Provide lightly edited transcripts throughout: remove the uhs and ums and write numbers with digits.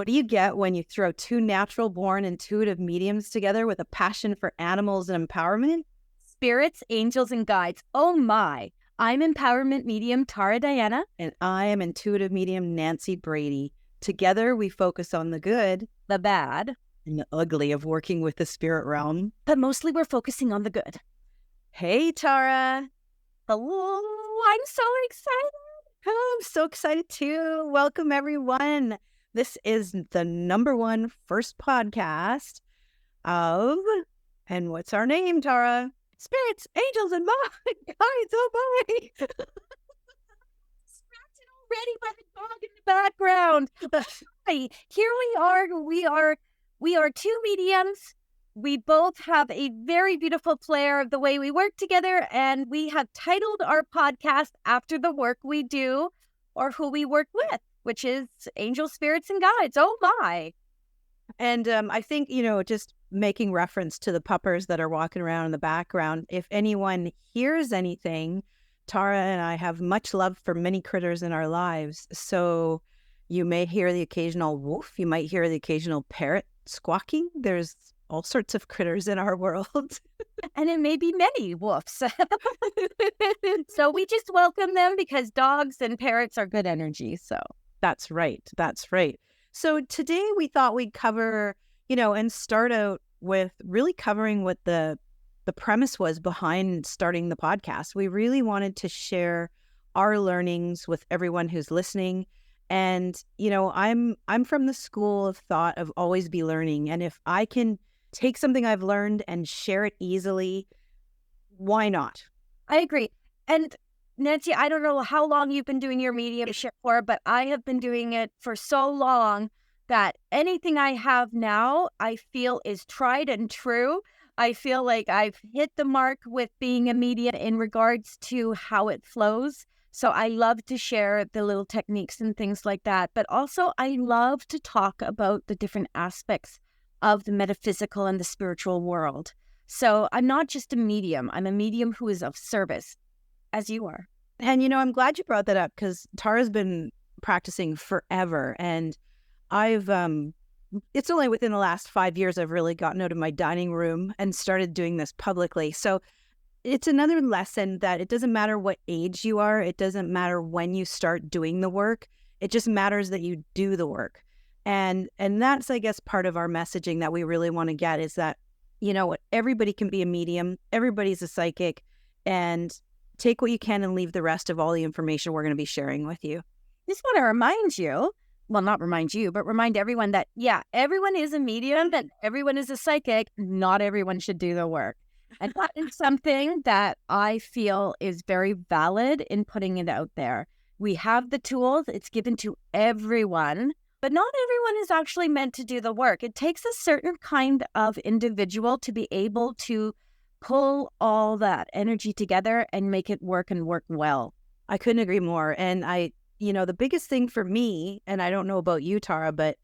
What do you get when you throw two natural-born intuitive mediums together with a passion for animals and empowerment? Spirits, angels, and guides. Oh my. I'm empowerment medium Tara Diana. And I am intuitive medium Nancy Brady. Together, we focus on the good, The bad. and the ugly of working with the spirit realm. But mostly we're focusing on the good. Hey, Tara. Hello. I'm so excited. Oh, I'm so excited too. Welcome, everyone. This is the #1 first podcast of, and what's our name, Tara? Spirits, angels, and my guides. Oh my! Distracted already by the dog in the background. Hi, here we are. We are two mediums. We both have a very beautiful flair of the way we work together, and we have titled our podcast after the work we do or who we work with, which is angel, spirits, and guides. Oh my. And I think, just making reference to the puppers that are walking around in the background, if anyone hears anything, Tara and I have much love for many critters in our lives. So you may hear the occasional wolf. You might hear the occasional parrot squawking. There's all sorts of critters in our world. And it may be many wolves. So we just welcome them because dogs and parrots are good energy. So That's right. That's right. So today we thought we'd cover, and start out with really covering what the premise was behind starting the podcast. We really wanted to share our learnings with everyone who's listening. And, I'm from the school of thought of always be learning. And if I can take something I've learned and share it easily, why not? I agree. And Nancy, I don't know how long you've been doing your mediumship for, but I have been doing it for so long that anything I have now, I feel is tried and true. I feel like I've hit the mark with being a medium in regards to how it flows. So I love to share the little techniques and things like that. But also I love to talk about the different aspects of the metaphysical and the spiritual world. So I'm not just a medium. I'm a medium who is of service, as you are. And, I'm glad you brought that up because Tara's been practicing forever. And it's only within the last 5 years I've really gotten out of my dining room and started doing this publicly. So it's another lesson that it doesn't matter what age you are. It doesn't matter when you start doing the work. It just matters that you do the work. And that's, I guess, part of our messaging that we really want to get is that, everybody can be a medium. Everybody's a psychic. And take what you can and leave the rest of all the information we're going to be sharing with you. Just want to remind you, well, not remind you, but remind everyone that, everyone is a medium and everyone is a psychic. Not everyone should do the work. And that is something that I feel is very valid in putting it out there. We have the tools. It's given to everyone, but not everyone is actually meant to do the work. It takes a certain kind of individual to be able to pull all that energy together and make it work and work well. I couldn't agree more. And the biggest thing for me, and I don't know about you, Tara, but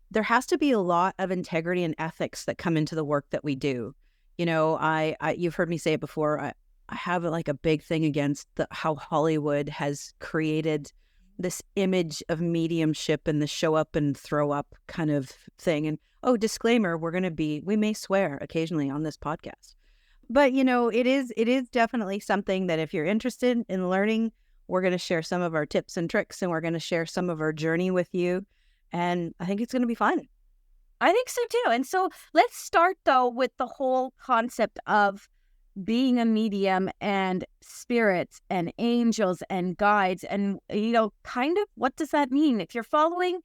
there has to be a lot of integrity and ethics that come into the work that we do. You've heard me say it before. I have like a big thing against how Hollywood has created this image of mediumship and the show up and throw up kind of thing. And disclaimer, we may swear occasionally on this podcast. But, it is definitely something that if you're interested in learning, we're going to share some of our tips and tricks and we're going to share some of our journey with you. And I think it's going to be fun. I think so too. And so let's start though with the whole concept of being a medium and spirits and angels and guides and, kind of what does that mean? If you're following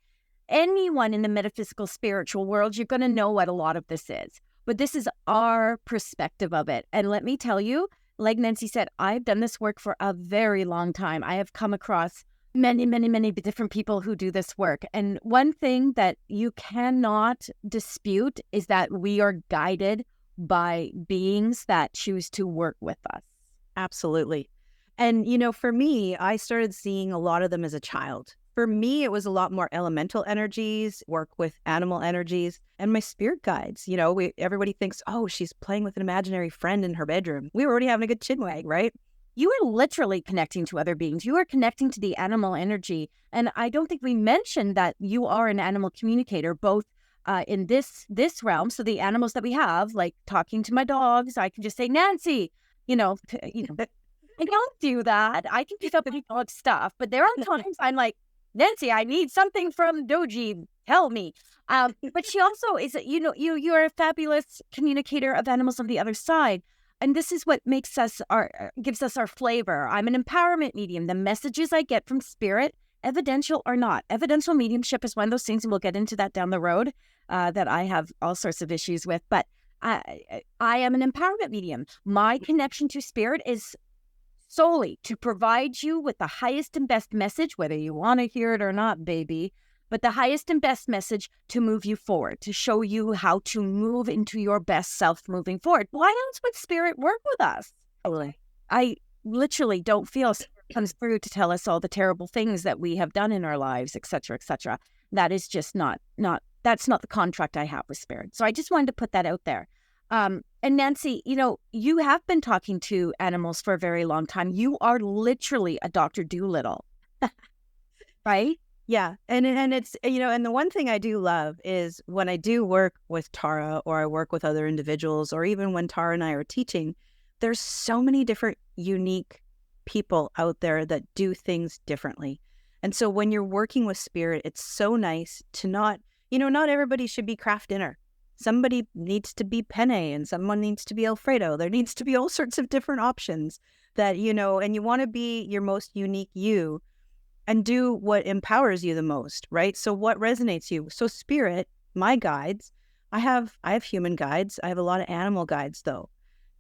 anyone in the metaphysical spiritual world, you're going to know what a lot of this is. But this is our perspective of it. And let me tell you, like Nancy said, I've done this work for a very long time. I have come across many, many, many different people who do this work. And one thing that you cannot dispute is that we are guided by beings that choose to work with us. Absolutely. And, for me, I started seeing a lot of them as a child. For me, it was a lot more elemental energies, work with animal energies, and my spirit guides. Everybody thinks, oh, she's playing with an imaginary friend in her bedroom. We were already having a good chinwag, right? you are literally connecting to other beings. You are connecting to the animal energy. And I don't think we mentioned that you are an animal communicator, both in this realm. So the animals that we have, like talking to my dogs, I can just say, Nancy, I don't do that. I can pick up any dog stuff, but there are times I'm like, Nancy, I need something from Doji. Tell me. But she also is, you're a fabulous communicator of animals on the other side. And this is what makes us gives us our flavor. I'm an empowerment medium. The messages I get from spirit, evidential or not. Evidential mediumship is one of those things, and we'll get into that down the road, that I have all sorts of issues with. But I am an empowerment medium. My connection to spirit is solely to provide you with the highest and best message, whether you want to hear it or not, baby, but the highest and best message to move you forward, to show you how to move into your best self moving forward. Why else would spirit work with us? Totally. I literally don't feel spirit comes through to tell us all the terrible things that we have done in our lives, et cetera, et cetera. That is just that's not the contract I have with spirit. So I just wanted to put that out there. And Nancy, you have been talking to animals for a very long time. You are literally a Dr. Doolittle, right? Yeah. And it's, and the one thing I do love is when I do work with Tara, or I work with other individuals, or even when Tara and I are teaching, there's so many different unique people out there that do things differently. And so when you're working with spirit, it's so nice to not everybody should be craft dinner. Somebody needs to be penne and someone needs to be Alfredo. There needs to be all sorts of different options that, and you want to be your most unique you and do what empowers you the most, right? So what resonates you? So spirit, my guides, I have human guides. I have a lot of animal guides though.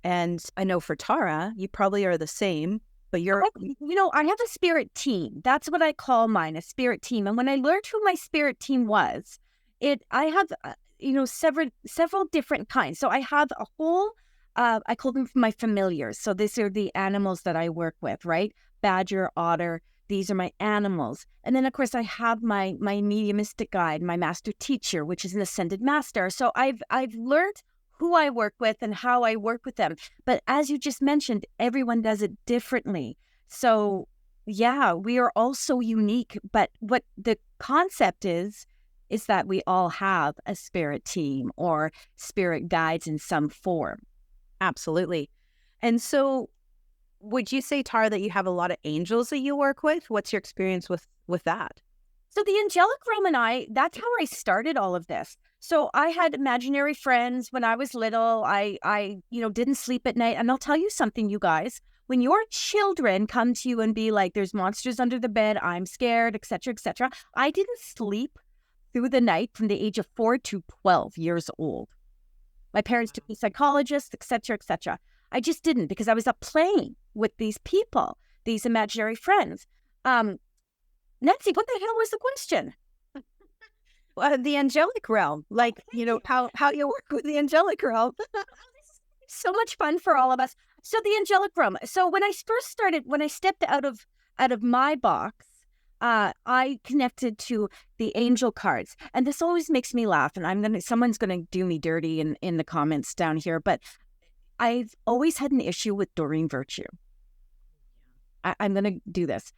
And I know for Tara, you probably are the same, but I have a spirit team. That's what I call mine, a spirit team. And when I learned who my spirit team was, I have several different kinds. So I have a whole I call them my familiars. So these are the animals that I work with, right? Badger, otter, these are my animals. And then of course I have my mediumistic guide, my master teacher, which is an ascended master. So I've learned who I work with and how I work with them. But as you just mentioned, everyone does it differently. So yeah, we are all so unique. But what the concept is that we all have a spirit team or spirit guides in some form. Absolutely. And so would you say, Tara, that you have a lot of angels that you work with? What's your experience with that? So the angelic realm and that's how I started all of this. So I had imaginary friends when I was little. I didn't sleep at night. And I'll tell you something, you guys, when your children come to you and be like, there's monsters under the bed, I'm scared, et cetera, et cetera. I didn't sleep through the night from the age of 4 to 12 years old. My parents took me to psychologists, et cetera, et cetera. I just didn't, because I was up playing with these people, these imaginary friends. Nancy, what the hell was the question? Well, the angelic realm, like, how you work with the angelic realm. So much fun for all of us. So the angelic realm. So when I first started, when I stepped out of my box, I connected to the angel cards. And this always makes me laugh. And someone's gonna do me dirty in the comments down here, but I've always had an issue with Doreen Virtue. I'm gonna do this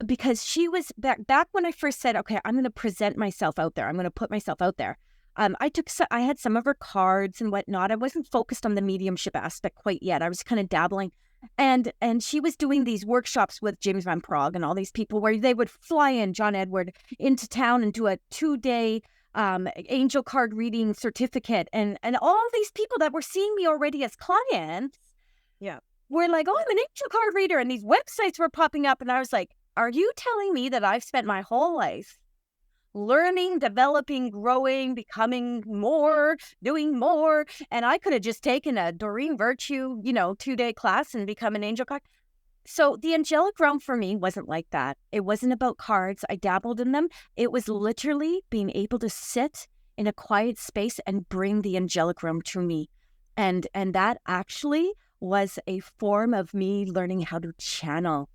because she was back when I first said, okay, I'm gonna present myself out there. I'm gonna put myself out there. I had some of her cards and whatnot. I wasn't focused on the mediumship aspect quite yet. I was kind of dabbling. And she was doing these workshops with James Van Praagh and all these people where they would fly in John Edward into town and do a 2-day angel card reading certificate. And all these people that were seeing me already as clients were like, oh, I'm an angel card reader. And these websites were popping up. And I was like, are you telling me that I've spent my whole life learning, developing, growing, becoming more, doing more, and I could have just taken a Doreen Virtue, 2-day class and become an angel card? So the angelic realm for me wasn't like that. It wasn't about cards. I dabbled in them. It was literally being able to sit in a quiet space and bring the angelic realm to me. And that actually was a form of me learning how to channel.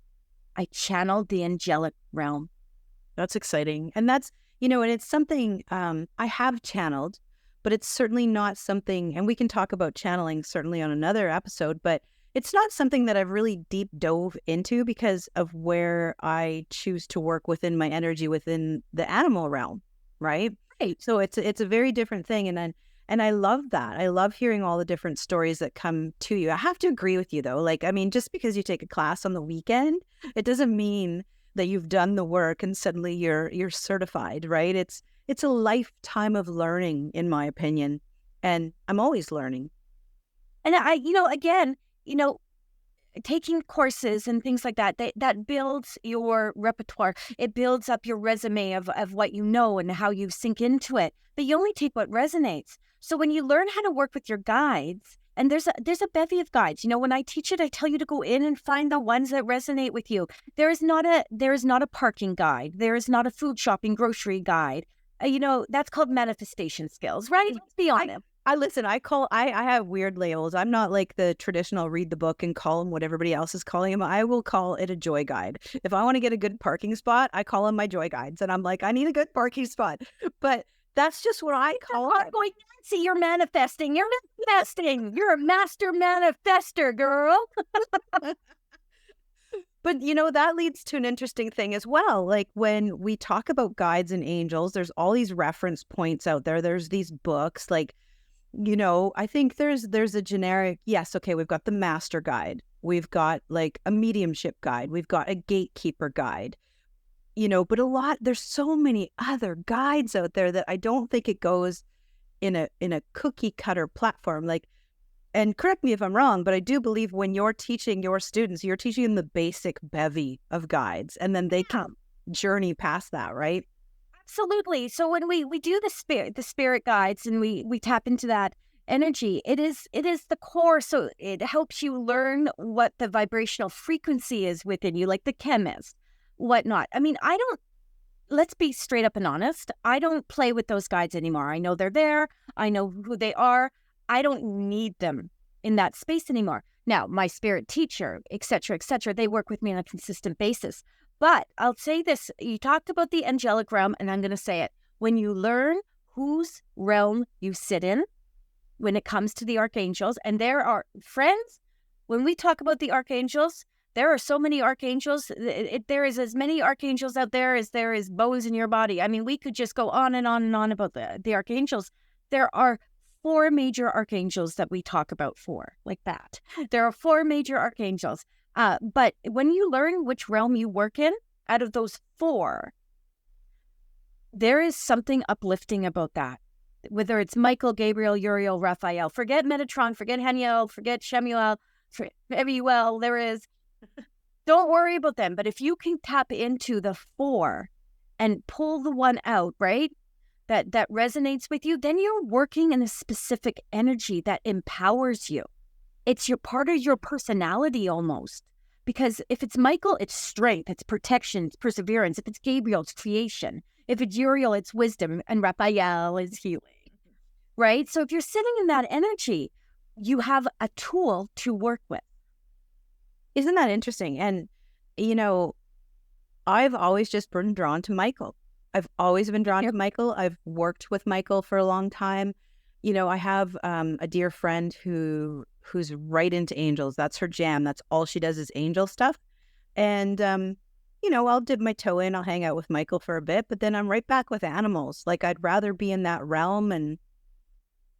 I channeled the angelic realm. That's exciting. And that's, and it's something I have channeled, but it's certainly not something, and we can talk about channeling certainly on another episode, but it's not something that I've really deep dove into because of where I choose to work within my energy within the animal realm, right? Right. So it's a very different thing, and I love that. I love hearing all the different stories that come to you. I have to agree with you though. Like, I mean, just because you take a class on the weekend, it doesn't mean that you've done the work and suddenly you're certified, right? It's a lifetime of learning, in my opinion, and I'm always learning. And again, you know, taking courses and things like that, that builds your repertoire. It builds up your resume of what you know and how you sink into it. But you only take what resonates. So when you learn how to work with your guides, and there's a bevy of guides. You know, when I teach it, I tell you to go in and find the ones that resonate with you. There is not a parking guide. There is not a food shopping grocery guide. That's called manifestation skills, right? Let's be I honest. I listen, I have weird labels. I'm not like the traditional read the book and call them what everybody else is calling them. I will call it a joy guide. If I want to get a good parking spot, I call them my joy guides. And I'm like, I need a good parking spot. But that's just what I call I'm going, Nancy, you're manifesting. You're manifesting. You're a master manifester, girl. it. But that leads to an interesting thing as well. Like when we talk about guides and angels, there's all these reference points out there. There's these books like I think there's a generic, yes, okay, we've got the master guide. We've got like a mediumship guide. We've got a gatekeeper guide. But there's so many other guides out there that I don't think it goes in a cookie cutter platform. Like, and correct me if I'm wrong, but I do believe when you're teaching your students, you're teaching them the basic bevy of guides, and then they can journey past that, right? Absolutely. So when we do the spirit guides and we tap into that energy, it is the core. So it helps you learn what the vibrational frequency is within you, like the chemist, whatnot. I mean, I don't. Let's be straight up and honest. I don't play with those guides anymore. I know they're there. I know who they are. I don't need them in that space anymore. Now, my spirit teacher, et cetera, they work with me on a consistent basis. But I'll say this, you talked about the angelic realm, and I'm going to say it. When you learn whose realm you sit in, when it comes to the archangels, and there are friends, when we talk about the archangels, there are so many archangels. There is as many archangels out there as there is bones in your body. I mean, we could just go on and on and on about the archangels. There are four major archangels that we talk about like that. There are four major archangels. But when you learn which realm you work in, out of those four, there is something uplifting about that. Whether it's Michael, Gabriel, Uriel, Raphael, forget Metatron, forget Haniel, forget Shemuel, Emuel, there is. Don't worry about them. But if you can tap into the four and pull the one out, right, that resonates with you, then you're working in a specific energy that empowers you. It's your part of your personality almost. Because if it's Michael, it's strength, it's protection, it's perseverance. If it's Gabriel, it's creation. If it's Uriel, it's wisdom, and Raphael is healing, right? So if you're sitting in that energy, you have a tool to work with. Isn't that interesting? And, I've always just been drawn to Michael. I've always been drawn to Michael. I've worked with Michael for a long time. I have a dear friend who's right into angels. That's her jam. That's all she does is angel stuff. And, I'll dip my toe in. I'll hang out with Michael for a bit, but then I'm right back with animals. Like I'd rather be in that realm. And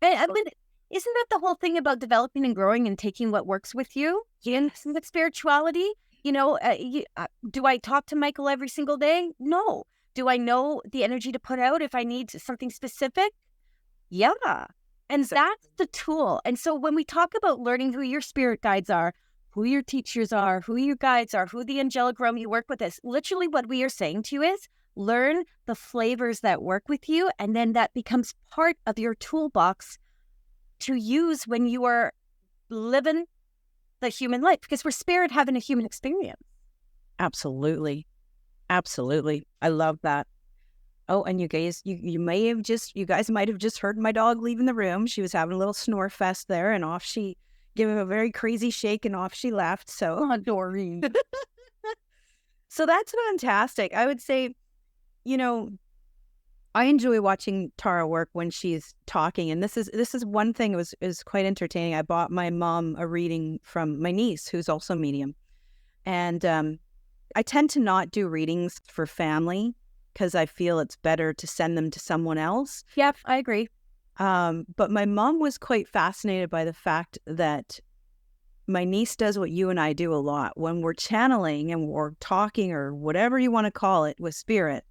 I mean, isn't that the whole thing about developing and growing and taking what works with you? yes, With spirituality, do I talk to Michael every single day? No. Do I know the energy to put out if I need something specific? Yeah. And that's the tool. And so when we talk about learning who your spirit guides are, who your teachers are, who your guides are, who the angelic realm you work with is, literally what we are saying to you is learn the flavors that work with you. And then that becomes part of your toolbox to use when you are living the human life, because we're spirit having a human experience. absolutely. Absolutely. I love that. Oh, and you guys, you guys might have just heard my dog leaving the room. She was having a little snore fest there, and off she gave him a very crazy shake, and off she left. So, Oh, Doreen. so that's fantastic. I would say, you know, I enjoy watching Tara work when she's talking, and this is one thing. It was quite entertaining. I bought my mom a reading from my niece, who's also medium, and I tend to not do readings for family because I feel it's better to send them to someone else. Yep, I agree. But my mom was quite fascinated by the fact that my niece does what you and I do a lot when we're channeling and we're talking or whatever you want to call it with spirit.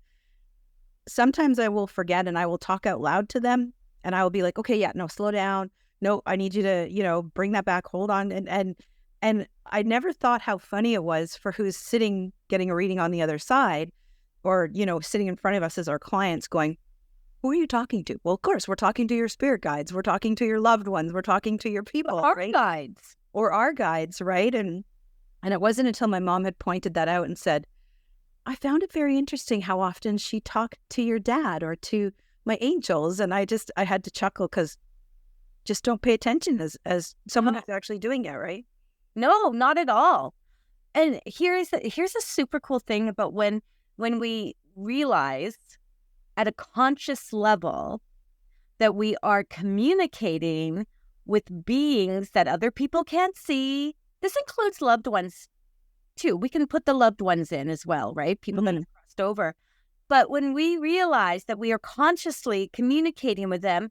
Sometimes I will forget and I will talk out loud to them and I will be like, okay, yeah, no, slow down. No, I need you to, bring that back. Hold on. And I never thought how funny it was for who's sitting getting a reading on the other side or, sitting in front of us as our clients going, who are you talking to? Well, of course, we're talking to your spirit guides. We're talking to your loved ones. We're talking to your people, Our right? guides. Or our guides, right? And it wasn't until my mom had pointed that out and said, I found it very interesting how often she talked to your dad or to my angels. And I had to chuckle because just don't pay attention as someone who's actually doing it, right? No, not at all. And here's a super cool thing about when we realize at a conscious level that we are communicating with beings that other people can't see. This includes loved ones too. We can put the loved ones in as well, right? People that have crossed over. But when we realize that we are consciously communicating with them,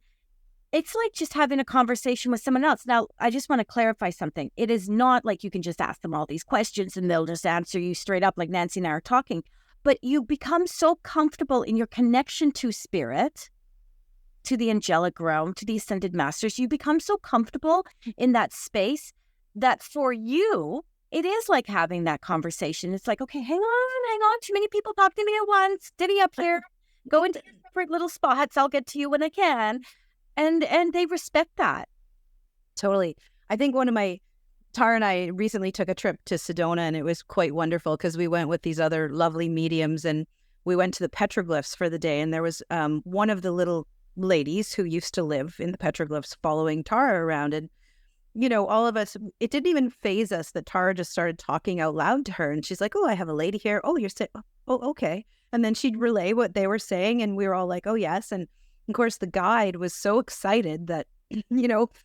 it's like just having a conversation with someone else. Now, I just want to clarify something. It is not like you can just ask them all these questions and they'll just answer you straight up like Nancy and I are talking. But you become so comfortable in your connection to spirit, to the angelic realm, to the ascended masters. You become so comfortable in that space that for you, it is like having that conversation. It's like, okay, hang on. Too many people talk to me at once. Diddy up here. Go into separate little spots. I'll get to you when I can. And they respect that. Totally. I think Tara and I recently took a trip to Sedona and it was quite wonderful because we went with these other lovely mediums and we went to the petroglyphs for the day. And there was one of the little ladies who used to live in the petroglyphs following Tara around. And, all of us, it didn't even faze us that Tara just started talking out loud to her. And she's like, oh, I have a lady here. Oh, you're sick. Oh, okay. And then she'd relay what they were saying. And we were all like, oh, yes. And of course, the guide was so excited that,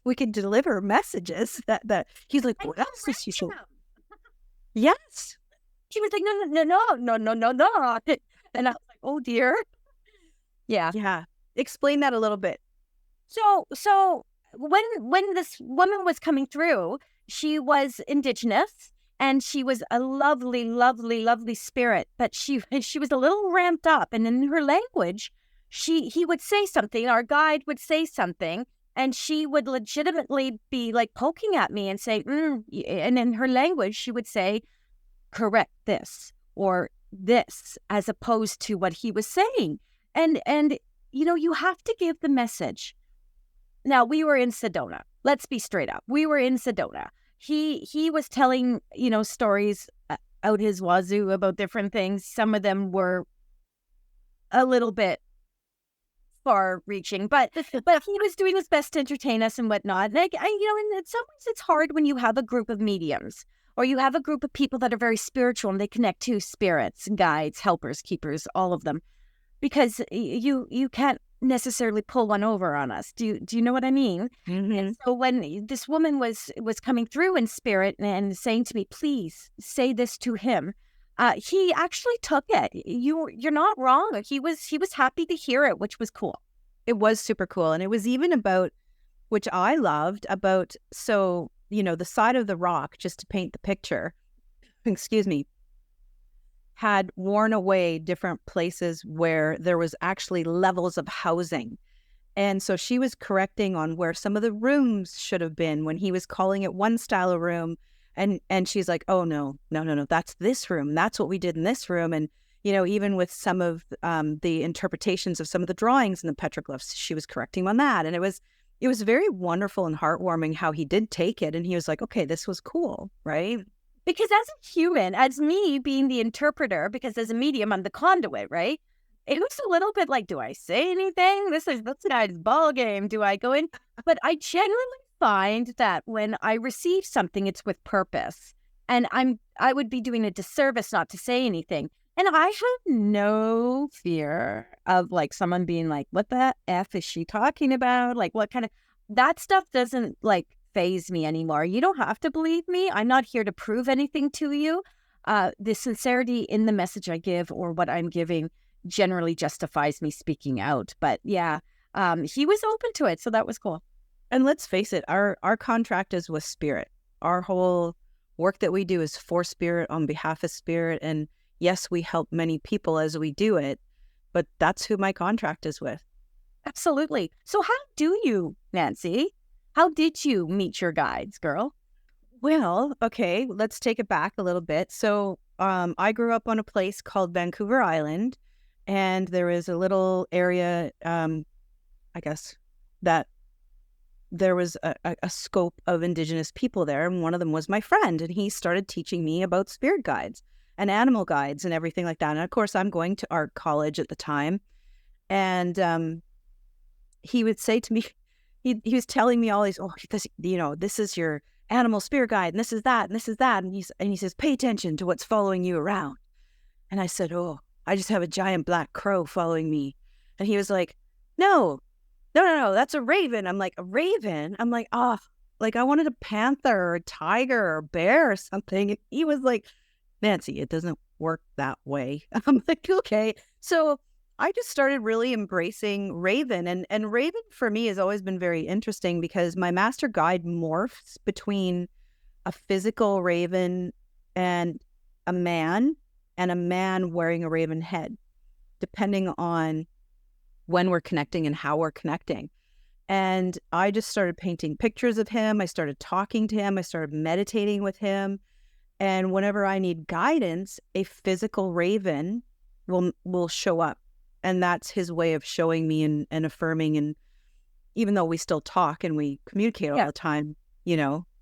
we could deliver messages that he's like, what else is she so? Yes. She was like, no. And I was like, oh dear. Yeah. Yeah. Explain that a little bit. So when this woman was coming through, she was Indigenous and she was a lovely, lovely, lovely spirit, but she was a little ramped up. And in her language, he would say something, our guide would say something, and she would legitimately be like poking at me and say, and in her language, she would say, correct this or this, as opposed to what he was saying. And you have to give the message. Now, we were in Sedona. Let's be straight up. We were in Sedona. He was telling, stories out his wazoo about different things. Some of them were a little bit far-reaching, but he was doing his best to entertain us and whatnot. And in some ways, it's hard when you have a group of mediums or you have a group of people that are very spiritual and they connect to spirits, guides, helpers, keepers, all of them, because you can't necessarily pull one over on us. Do you know what I mean? Mm-hmm. And so when this woman was coming through in spirit and saying to me, please say this to him, he actually took it. You're not wrong. He was happy to hear it, which was cool. It was super cool. And it was even about, which I loved, about, so, the side of the rock, just to paint the picture, excuse me, had worn away different places where there was actually levels of housing. And so she was correcting on where some of the rooms should have been when he was calling it one style of room. And she's like, oh, no, that's this room. That's what we did in this room. And, even with some of the interpretations of some of the drawings in the petroglyphs, she was correcting on that. And it was very wonderful and heartwarming how he did take it. And he was like, okay, this was cool, right? Because as a human, as me being the interpreter, because as a medium, I'm the conduit, right? It was a little bit like, do I say anything? That's a nice ball game. Do I go in? But I generally find that when I receive something, it's with purpose. And I would be doing a disservice not to say anything. And I have no fear of like someone being like, what the F is she talking about? Like, what kind of that stuff doesn't like phase me anymore. You don't have to believe me. I'm not here to prove anything to you. The sincerity in the message I give or what I'm giving generally justifies me speaking out. But yeah, he was open to it. So that was cool. And let's face it, our contract is with spirit. Our whole work that we do is for spirit, on behalf of spirit. And yes, we help many people as we do it, but that's who my contract is with. Absolutely. So how do you, Nancy? How did you meet your guides, girl? Well, okay, let's take it back a little bit. So, I grew up on a place called Vancouver Island, and there was a little area, I guess, that there was a scope of Indigenous people there, and one of them was my friend, and he started teaching me about spirit guides and animal guides and everything like that. And of course, I'm going to art college at the time, and he would say to me, he was telling me all these, oh, this is your animal spirit guide, and this is that, and this is that, and he says, pay attention to what's following you around. And I said, oh, I just have a giant black crow following me. And he was like, no, no, that's a raven. I'm like, a raven? I'm like, oh, like I wanted a panther or a tiger or a bear or something. And he was like, Nancy, it doesn't work that way. I'm like, okay. So I just started really embracing Raven. And Raven for me has always been very interesting because my master guide morphs between a physical raven and a man wearing a raven head, depending on when we're connecting and how we're connecting. And I just started painting pictures of him. I started talking to him. I started meditating with him. And whenever I need guidance, a physical raven will show up. And that's his way of showing me and affirming. And even though we still talk and we communicate all the time,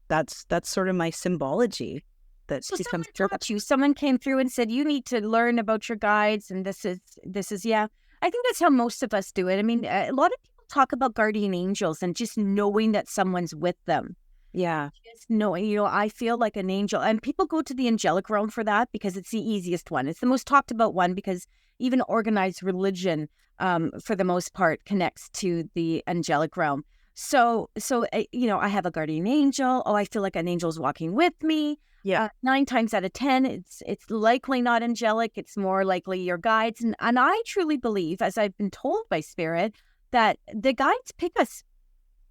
that's sort of my symbology that So becomes someone taught you, someone came through and said, you need to learn about your guides. And this is, yeah, I think that's how most of us do it. I mean, a lot of people talk about guardian angels and just knowing that someone's with them. Yeah. Just knowing, I feel like an angel. And people go to the angelic realm for that because it's the easiest one. It's the most talked about one because even organized religion, for the most part, connects to the angelic realm. So, I have a guardian angel. Oh, I feel like an angel's walking with me. Yeah. 9 times out of 10, it's likely not angelic. It's more likely your guides. And I truly believe, as I've been told by spirit, that the guides pick us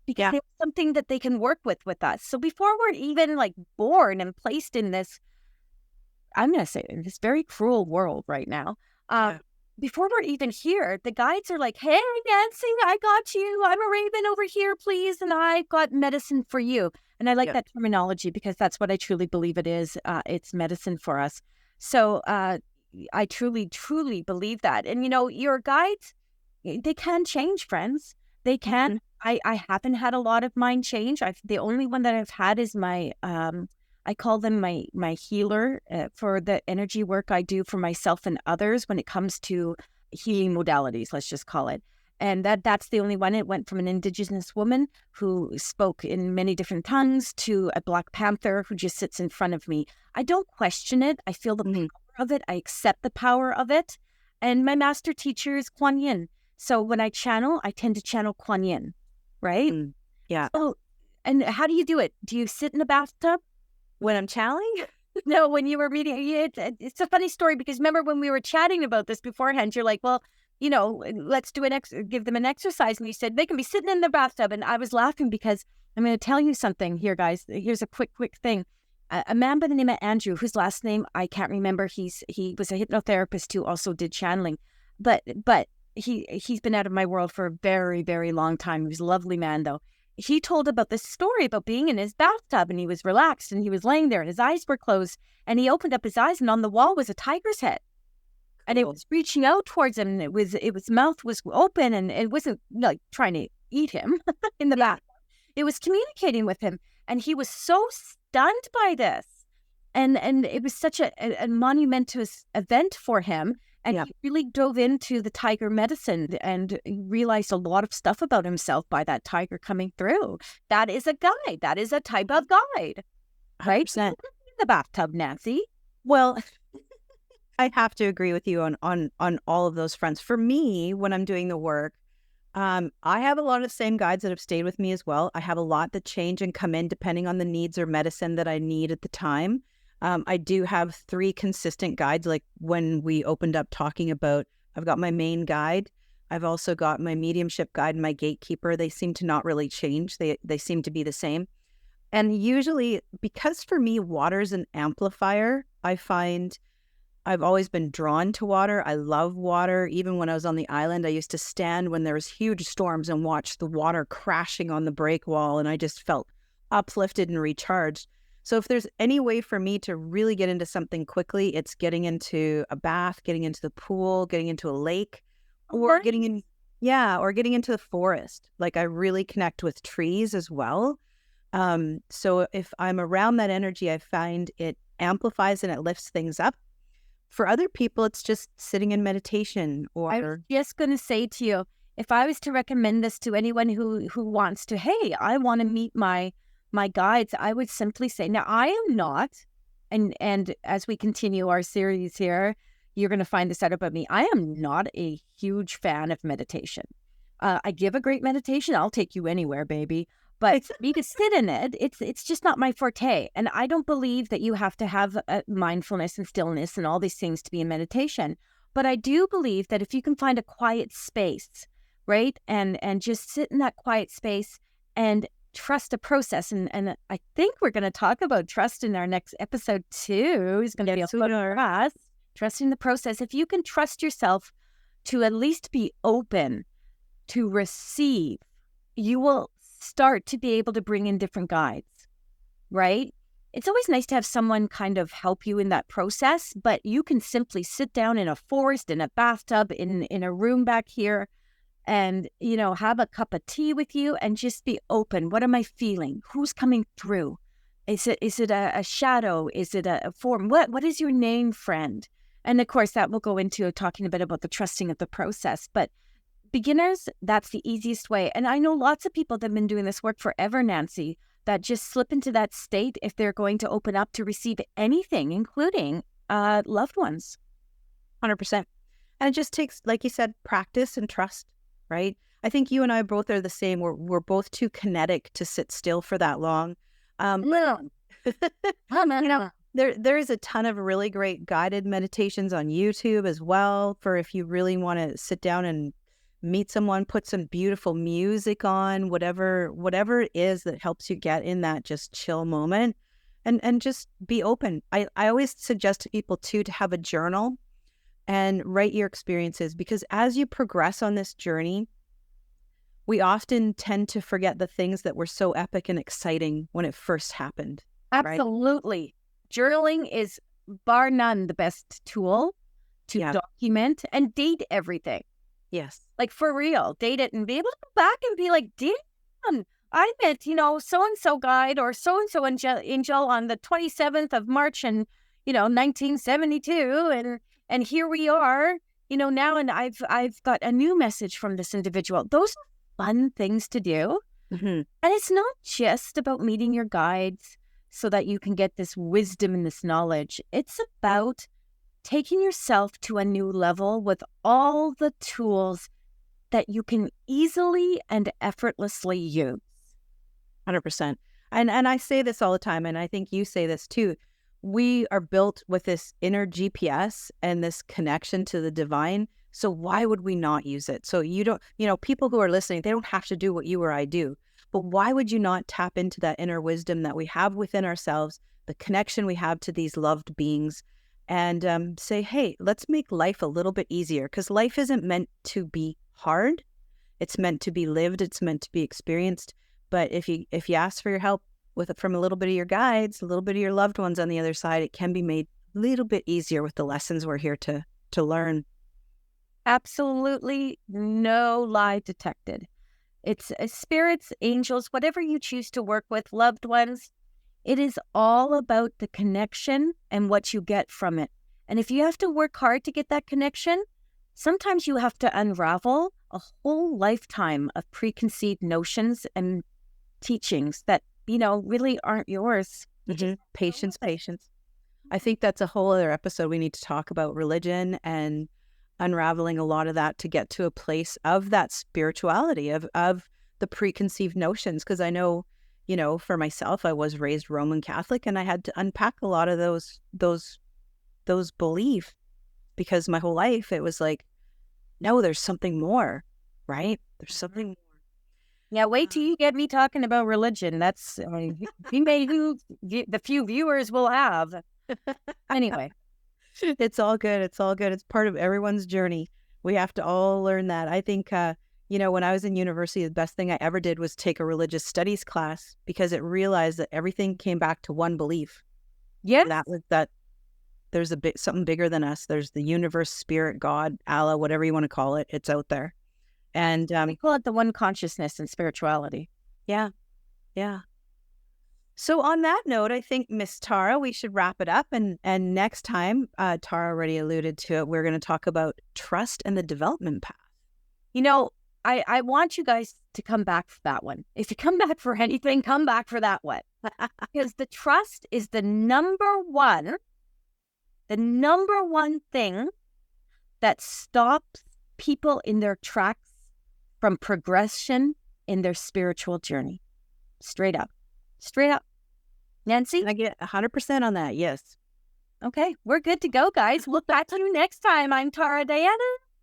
because they have something that they can work with us. So before we're even like born and placed in this, I'm going to say in this very cruel world right now, before we're even here, the guides are like, hey, Nancy, I got you. I'm a raven over here, please. And I got medicine for you. And I like that terminology because that's what I truly believe it is. It's medicine for us. So I truly, truly believe that. And, your guides, they can change, friends. They can. Mhm. I haven't had a lot of mine change. The only one that I've had is my I call them my healer for the energy work I do for myself and others when it comes to healing modalities, let's just call it. And that's the only one. It went from an Indigenous woman who spoke in many different tongues to a Black Panther who just sits in front of me. I don't question it. I feel the power of it. I accept the power of it. And my master teacher is Kuan Yin. So when I channel, I tend to channel Kuan Yin, right? Yeah. Oh, and how do you do it? Do you sit in a bathtub? When I'm channeling? No, when you were reading it, it's a funny story because remember when we were chatting about this beforehand, you're like, well, let's do give them an exercise. And you said they can be sitting in the bathtub. And I was laughing because I'm going to tell you something here, guys. Here's a quick thing. A man by the name of Andrew, whose last name I can't remember. He was a hypnotherapist who also did channeling, but he's been out of my world for a very, very long time. He was a lovely man, though. He told about this story about being in his bathtub and he was relaxed and he was laying there and his eyes were closed and he opened up his eyes and on the wall was a tiger's head. And it was reaching out towards him and it was mouth was open and it wasn't like trying to eat him in the bathtub. It was communicating with him and he was so stunned by this. And it was such a monumentous event for him. And he really dove into the tiger medicine and realized a lot of stuff about himself by that tiger coming through. That is a guide. That is a type of guide. Right? 100%. In the bathtub, Nancy. Well, I have to agree with you on all of those fronts. For me, when I'm doing the work, I have a lot of the same guides that have stayed with me as well. I have a lot that change and come in depending on the needs or medicine that I need at the time. I do have three consistent guides. Like when we opened up talking about, I've got my main guide. I've also got my mediumship guide and my gatekeeper. They seem to not really change. They seem to be the same. And usually, because for me, water's an amplifier, I find I've always been drawn to water. I love water. Even when I was on the island, I used to stand when there was huge storms and watch the water crashing on the break wall, and I just felt uplifted and recharged. So if there's any way for me to really get into something quickly, it's getting into a bath, getting into the pool, getting into a lake, or getting in, yeah, or getting into the forest. Like I really connect with trees as well. So if I'm around that energy, I find it amplifies and it lifts things up. For other people, it's just sitting in meditation I was or just going to say to you, if I was to recommend this to anyone who wants to, hey, I want to meet my guides, I would simply say, now I am not, and as we continue our series here, you're going to find this out about me. I am not a huge fan of meditation. I give a great meditation. I'll take you anywhere, baby. But for me to sit in it, it's just not my forte. And I don't believe that you have to have mindfulness and stillness and all these things to be in meditation. But I do believe that if you can find a quiet space, right, and just sit in that quiet space and trust a process. And I think we're going to talk about trust in our next episode too. It's going to be a fun for us. Trusting the process. If you can trust yourself to at least be open to receive, you will start to be able to bring in different guides, right? It's always nice to have someone kind of help you in that process, but you can simply sit down in a forest, in a bathtub, in a room back here, and, have a cup of tea with you and just be open. What am I feeling? Who's coming through? Is it a shadow? Is it a form? What is your name, friend? And of course, that will go into talking a bit about the trusting of the process, but beginners, that's the easiest way. And I know lots of people that have been doing this work forever, Nancy, that just slip into that state if they're going to open up to receive anything, including loved ones. 100%. And it just takes, like you said, practice and trust, right? I think you and I both are the same. We're both too kinetic to sit still for that long. No. There is a ton of really great guided meditations on YouTube as well for if you really want to sit down and meet someone, put some beautiful music on, whatever it is that helps you get in that just chill moment and just be open. I always suggest to people too to have a journal and write your experiences, because as you progress on this journey, we often tend to forget the things that were so epic and exciting when it first happened. Absolutely. Right? Journaling is bar none the best tool to document and date everything. Yes. Like for real, date it and be able to go back and be like, damn, I met, so-and-so guide or so-and-so angel on the 27th of March in, 1972. And here we are, now, and I've got a new message from this individual. Those are fun things to do. Mm-hmm. And it's not just about meeting your guides so that you can get this wisdom and this knowledge. It's about taking yourself to a new level with all the tools that you can easily and effortlessly use. 100%. And I say this all the time, and I think you say this too. We are built with this inner GPS and this connection to the divine. So why would we not use it? So you don't, people who are listening, they don't have to do what you or I do. But why would you not tap into that inner wisdom that we have within ourselves, the connection we have to these loved beings, and say, hey, let's make life a little bit easier, because life isn't meant to be hard. It's meant to be lived. It's meant to be experienced. But if you ask for your help from a little bit of your guides, a little bit of your loved ones on the other side, it can be made a little bit easier with the lessons we're here to learn. Absolutely no lie detected. It's spirits, angels, whatever you choose to work with, loved ones. It is all about the connection and what you get from it. And if you have to work hard to get that connection, sometimes you have to unravel a whole lifetime of preconceived notions and teachings that, really aren't yours. Mm-hmm. Patience. I think that's a whole other episode. We need to talk about religion and unraveling a lot of that to get to a place of that spirituality, of the preconceived notions. Because I know, for myself, I was raised Roman Catholic, and I had to unpack a lot of those beliefs, because my whole life it was like, no, there's something more, right? There's something more. Yeah, wait till you get me talking about religion. That's we may lose the few viewers we'll have. Anyway, It's all good. It's all good. It's part of everyone's journey. We have to all learn that. I think, when I was in university, the best thing I ever did was take a religious studies class, because it realized that everything came back to one belief. yes, And that was that there's something bigger than us. There's the universe, spirit, God, Allah, whatever you want to call it. It's out there. And we call it the one consciousness and spirituality. yeah, yeah. So on that note, I think, Miss Tara, we should wrap it up. And next time, Tara already alluded to it, we're going to talk about trust and the development path. I want you guys to come back for that one. If you come back for anything, come back for that one. Because the trust is the number one thing that stops people in their tracks from progression in their spiritual journey. Straight up. Nancy? I get 100% on that. Yes. Okay, we're good to go, guys. We'll back to you next time. I'm Tara Diana.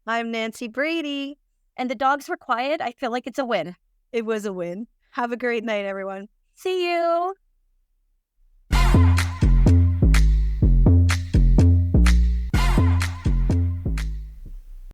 I'm Nancy Brady. And the dogs were quiet. I feel like it's a win. It was a win. Have a great night, everyone. See you.